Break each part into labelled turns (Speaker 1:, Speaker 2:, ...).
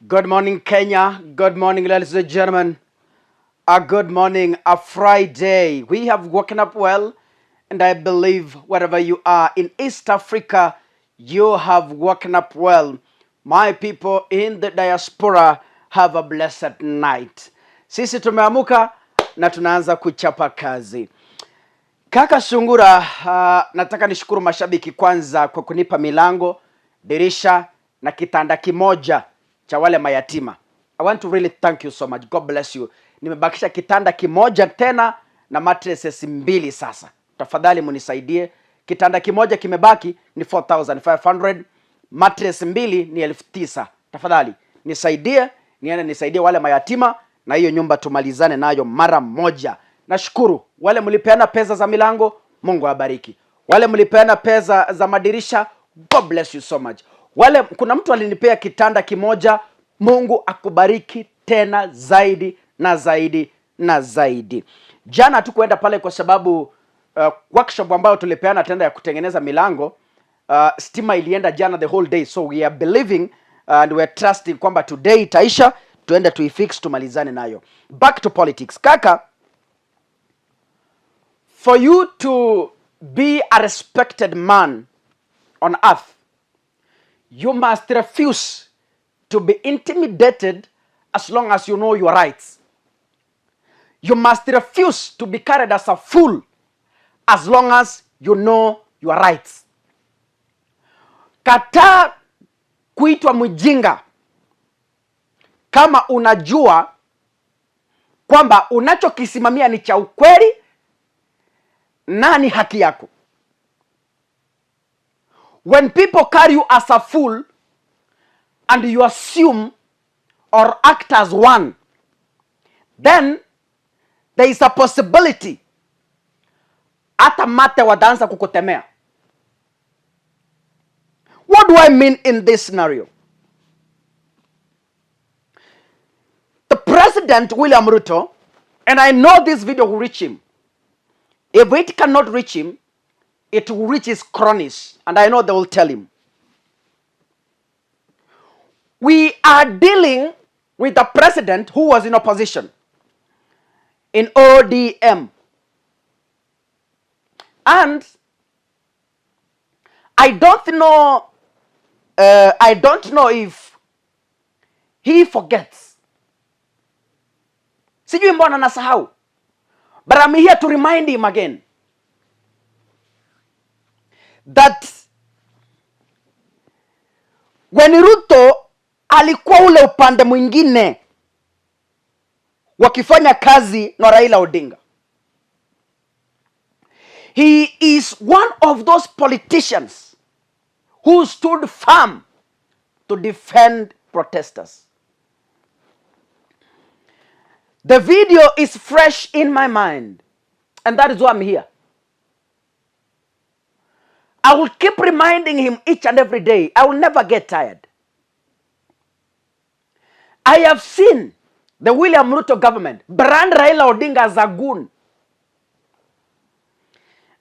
Speaker 1: Good morning, Kenya. Good morning, ladies and gentlemen. A good morning, a Friday. We have woken up well, and I believe wherever you are in East Africa, you have woken up well. My people in the diaspora, have a blessed night. Sisi tumeamuka na tunaanza kuchapa kazi. Kakasungura, nataka nishukuru mashabiki kwanza kwa kunipa milango, dirisha na kitanda kimoja cha wale mayatima. I want to really thank you so much. God bless you. Nimebakisha kitanda kimoja tena na mattresses mbili sasa. Tafadhali munisaidie. Kitanda kimoja kimebaki ni 4,500. Mattress mbili ni 9,000. Tafadhali nisaidie, nisaidie wale mayatima na hiyo nyumba tumalizane nayo mara moja. Nashukuru wale mlipeana pesa za milango, Mungu awabariki. Wale mlipeana pesa za madirisha, God bless you so much. Wale kuna mtu alinipea kitanda kimoja, Mungu akubariki tena zaidi na zaidi na zaidi. Jana hatukuenda pale kwa sababu workshop ambayo tulipeana tenda ya kutengeneza milango, stima ilienda jana the whole day, so we are believing and we are trusting kwamba today itaisha, tuende tuifix tumalizane nayo. Back to politics. Kaka, for you to be a respected man on earth, you must refuse to be intimidated as long as you know your rights. You must refuse to be carried as a fool as long as you know your rights. Kataa kuitwa mjinga kama unajua kwamba unachokisimamia ni cha ukweli na ni haki yako. When people carry you as a fool and you assume or act as one, then there is a possibility hata mate wataanza kukutemea. What do I mean in this scenario? The President William Ruto, and I know this video will reach him. If it cannot reach him, it will reach his cronies, and I know they will tell him. We are dealing with a president who was in opposition in ODM. And I don't know if he forgets. Sijui mbona nasahau. But I'm here to remind him again that when Ruto alikuwa ule upande mwingine wakifanya kazi na Raila Odinga, he is one of those politicians who stood firm to defend protesters. The video is fresh in my mind, and that is why I'm here. I will keep reminding him each and every day. I will never get tired. I have seen the William Ruto government brand Raila Odinga as a goon.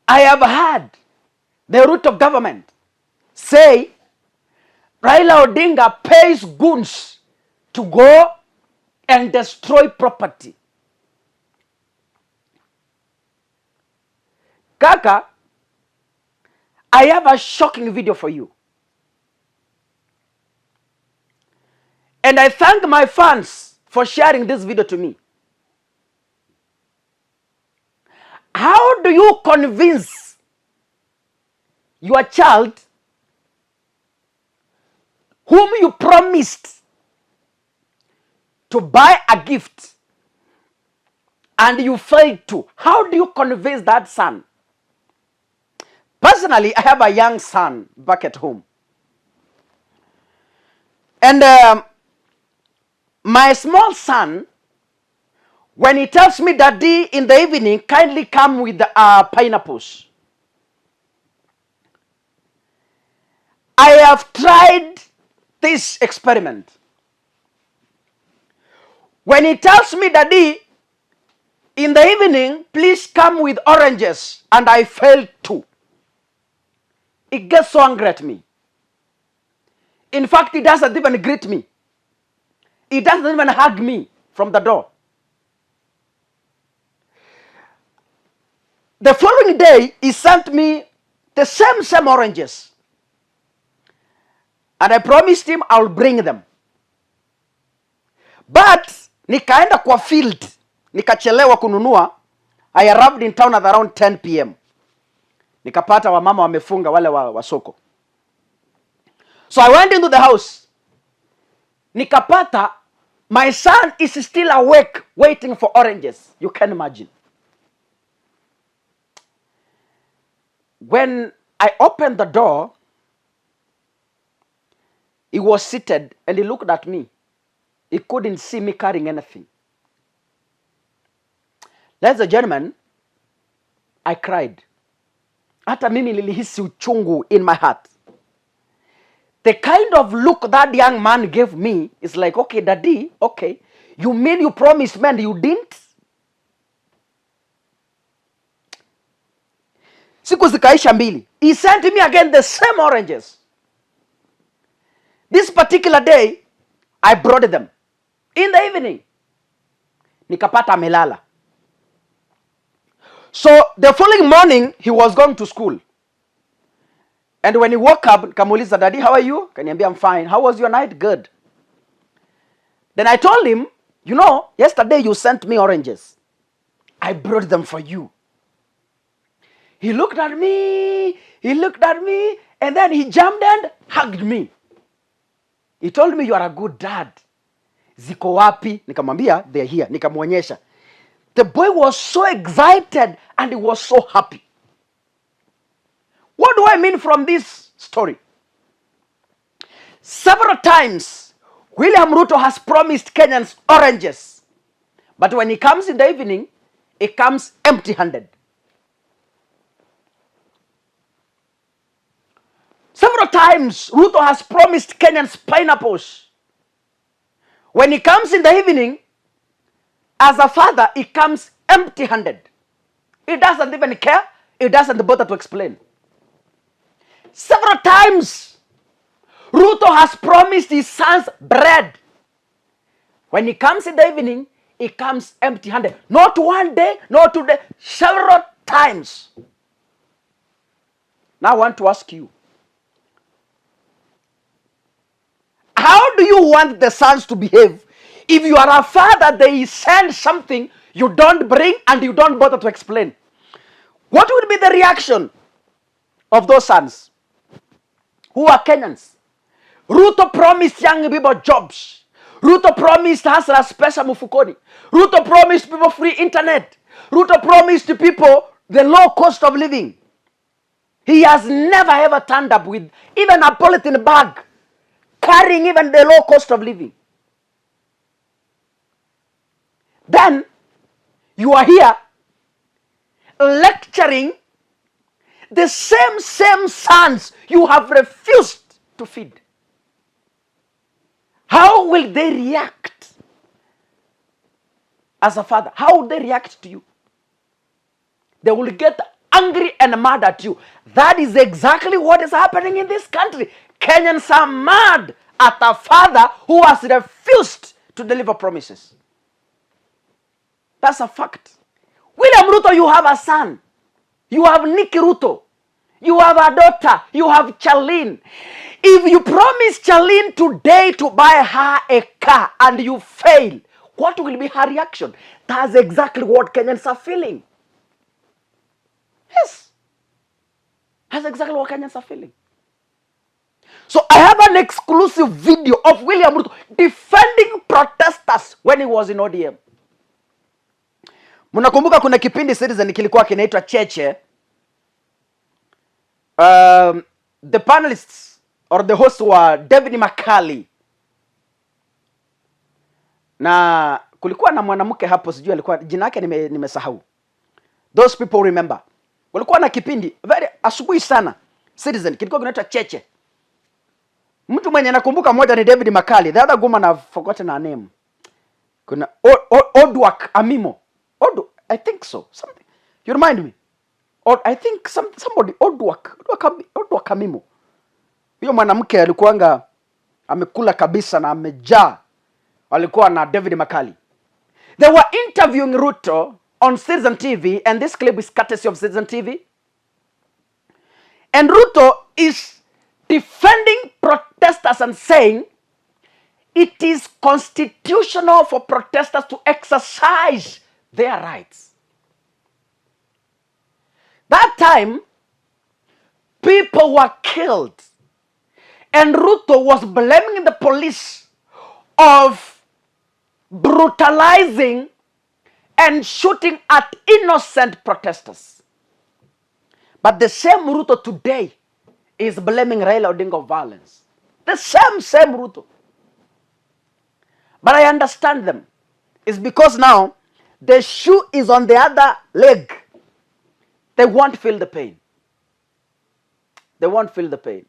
Speaker 1: I have heard the Ruto government say Raila Odinga pays goons to go and destroy property. Kaka, I have a shocking video for you. And I thank my fans for sharing this video to me. How do you convince your child whom you promised to buy a gift and you failed to? How do you convince that son? Personally, I have a young son back at home. And my small son, when he tells me, Daddy, in the evening, kindly come with pineapples. I have tried this experiment. When he tells me, Daddy, in the evening, please come with oranges, and I failed to, it gets so angry at me. In fact, it doesn't even greet me. He doesn't even hug me from the door. The following day, he sent me the same oranges. And I promised him I'll bring them. But nikaenda kwa field, nikachelewa kununua. I arrived in town at around 10 p.m. Nikapata wamama wamefunga wale wa soko. So I went into the house. Nikapata my son is still awake waiting for oranges. You can imagine. When I opened the door, he was seated and he looked at me. He couldn't see me carrying anything. Ladies and gentlemen, I cried. Hata mimi nilihisi uchungu in my heart. The kind of look that young man gave me is like, okay, daddy, okay. You mean you promised me and you didn't? Siku zikaisha mbili. He sent me again the same oranges. This particular day, I brought them. In the evening, nikapata amelala. So the following morning, he was going to school. And when he woke up, nikamuuliza, daddy, how are you? Kaniambia, I'm fine. How was your night? Good. Then I told him, you know, yesterday you sent me oranges. I brought them for you. He looked at me, and then he jumped and hugged me. He told me, you are a good dad. Ziko wapi? Nikamwambia, they're here. Nikamuonyesha. The boy was so excited and he was so happy. What do I mean from this story? Several times, William Ruto has promised Kenyans oranges. But when he comes in the evening, he comes empty-handed. Several times, Ruto has promised Kenyans pineapples. When he comes in the evening, as a father, he comes empty-handed. He doesn't even care. He doesn't bother to explain. Several times, Ruto has promised his sons bread. When he comes in the evening, he comes empty-handed. Not one day, not 2 days, several times. Now I want to ask you, how do you want the sons to behave if you are a father, they send something you don't bring and you don't bother to explain? What would be the reaction of those sons who are Kenyans? Ruto promised young people jobs. Ruto promised hustlers pesa mufukoni. Ruto promised people free internet. Ruto promised people the low cost of living. He has never ever turned up with even a polythene bag carrying even the low cost of living. Then you are here lecturing the same sons you have refused to feed. How will they react as a father? How will they react to you? They will get angry and mad at you. That is exactly what is happening in this country. Kenyans are mad at a father who has refused to deliver promises. That's a fact. William Ruto, you have a son. You have Nikki Ruto. You have a daughter. You have Charlene. If you promise Charlene today to buy her a car and you fail, what will be her reaction? That's exactly what Kenyans are feeling. Yes. That's exactly what Kenyans are feeling. So I have an exclusive video of William Ruto defending protesters when he was in ODM. Mnakumbuka kuna kipindi Citizen kilikuwa kinaitwa Cheche. The panelists or the hosts were David Makali. Na kulikuwa na mwanamke hapo, sijui alikuwa jina yake nimesahau. Those people remember. Walikuwa na kipindi very asubuhi sana Citizen kilikuwa kinaitwa Cheche. Mtu mwenye nakumbuka mmoja ni David Makali. The other woman I've forgotten her name. Kuna Odwak Amimo. I think so. Something. You remind me. Or I think somebody Odwak Amimo. Huyo mwanamke alikuanga amekula kabisa na amejaa. walikuwa na David Makali. They were interviewing Ruto on Citizen TV, and this clip is courtesy of Citizen TV. And Ruto is defending protesters and saying it is constitutional for protesters to exercise their rights. That time, people were killed. And Ruto was blaming the police of brutalizing and shooting at innocent protesters. But the same Ruto today is blaming Raila Odinga of violence. The same Ruto. But I understand them. It's because now the shoe is on the other leg. They won't feel the pain. They won't feel the pain.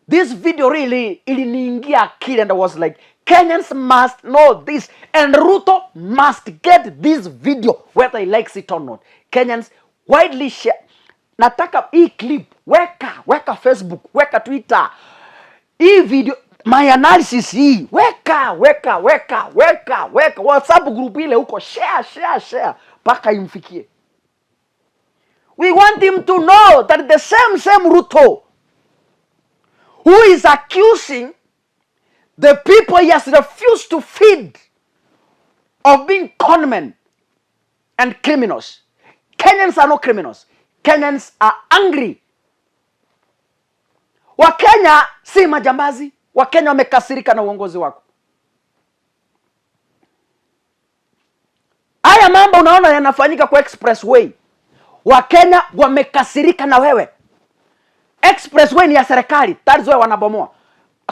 Speaker 1: This video really iliniingia akili, and I was like, Kenyans must know this, and Ruto must get this video whether he likes it or not. Kenyans widely share. Nataka hii clip weka Facebook, weka Twitter. Hii video, my analysis hii, weka WhatsApp group ile huko, share paka imfikie. We want him to know that the same Ruto who is accusing the people he has refused to feed of being conmen and criminals. Kenyans are not criminals. Kenyans are angry. Wakenya si majambazi. Wakenya wamekasirika na uongozi wako. Haya mambo unaona yanafanyika kwa expressway. Wakenya wamekasirika na wewe. Expressway ni ya serikali. That's why wanabomoa.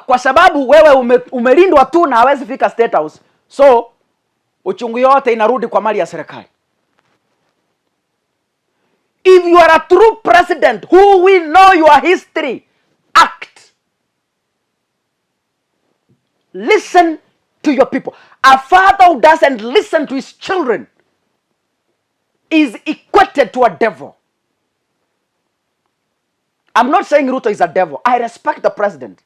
Speaker 1: Kwa sababu wewe umelindwa tu na hawezi fika State House. So uchungu yote inarudi kwa mali ya serikali. If you are a true president who will know your history, act. Listen to your people. A father who doesn't listen to his children is equated to a devil. I'm not saying Ruto is a devil. I respect the president.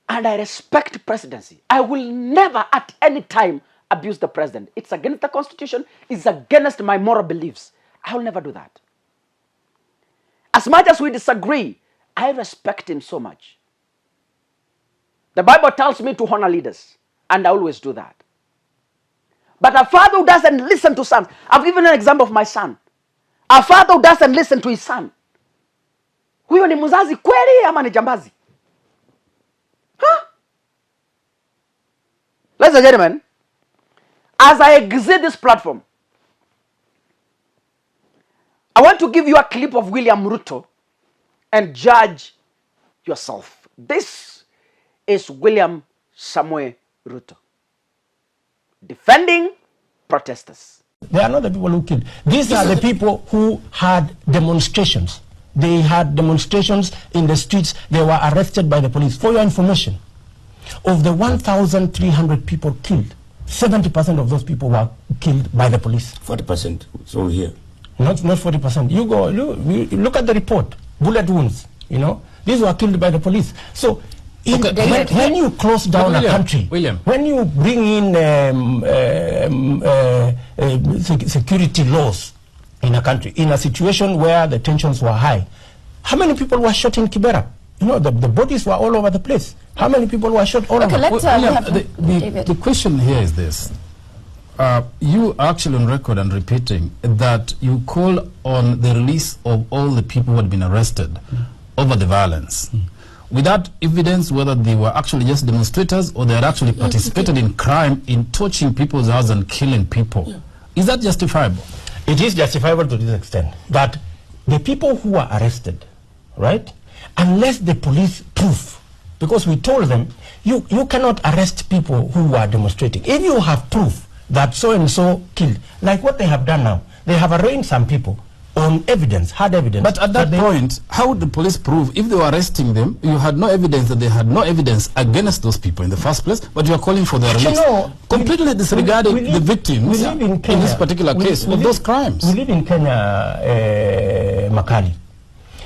Speaker 1: And I respect presidency. I will never at any time abuse the president. It's against the Constitution. It's against my moral beliefs. I will never do that. As much as we disagree, I respect him so much. The Bible tells me to honor leaders, and I always do that. But a father who doesn't listen to sons, I've given an example of my son. A father who doesn't listen to his son. Huyo ni mzazi kweli ama ni jambazi? Huh? Ladies and gentlemen, as I exit this platform, I want to give you a clip of William Ruto and judge yourself. This is William Samoei Ruto defending protesters.
Speaker 2: They are not the people who killed. These are the people who had demonstrations. They had demonstrations in the streets. They were arrested by the police. For your information, of the 1,300 people killed, 70% of those people were killed by the police.
Speaker 3: 40%. So here.
Speaker 2: Not 40%. You go look at the report. Bullet wounds. You know, these were killed by the police. So when you close down a country, when you bring in security laws in a country, in a situation where the tensions were high, how many people were shot in Kibera? You know, the bodies were all over the place. How many people were shot all over?
Speaker 4: The question here is this. You are actually on record and repeating that you call on the release of all the people who had been arrested over the violence. Without evidence whether they were actually just demonstrators or they had actually participated in crime, in torching people's houses and killing people. Is that justifiable?
Speaker 2: It is justifiable to this extent that the people who are arrested, right, unless the police prove, because we told them, you cannot arrest people who are demonstrating. If you have proof that so-and-so killed, like what they have done now, they have arraigned some people on evidence, hard evidence.
Speaker 4: But at that point, how would the police prove, if they were arresting them, you had no evidence that they had no evidence against those people in the first place, but you are calling for their release? Completely disregarding the victims in this particular case of those crimes.
Speaker 2: We live in Kenya, Makali.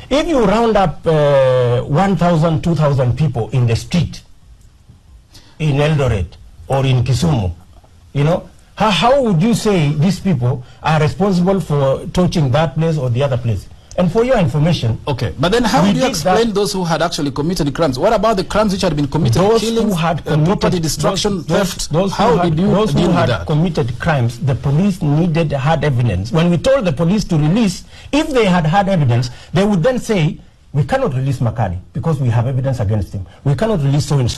Speaker 2: If you round up 1,000, 2,000 people in the street in Eldoret, or in Kisumu, you know, how would you say these people are responsible for torching that place or the other place? And for your information...
Speaker 4: Okay, but then how would you explain those who had actually committed crimes? What about the crimes which had been committed?
Speaker 2: Those
Speaker 4: killings,
Speaker 2: who had committed,
Speaker 4: property destruction, theft?
Speaker 2: Those
Speaker 4: how did you
Speaker 2: those
Speaker 4: deal
Speaker 2: who
Speaker 4: with
Speaker 2: had
Speaker 4: that?
Speaker 2: committed crimes, the police needed hard evidence. When we told the police to release, if they had evidence, they would then say, we cannot release Makani because we have evidence against him. We cannot release so-and-so.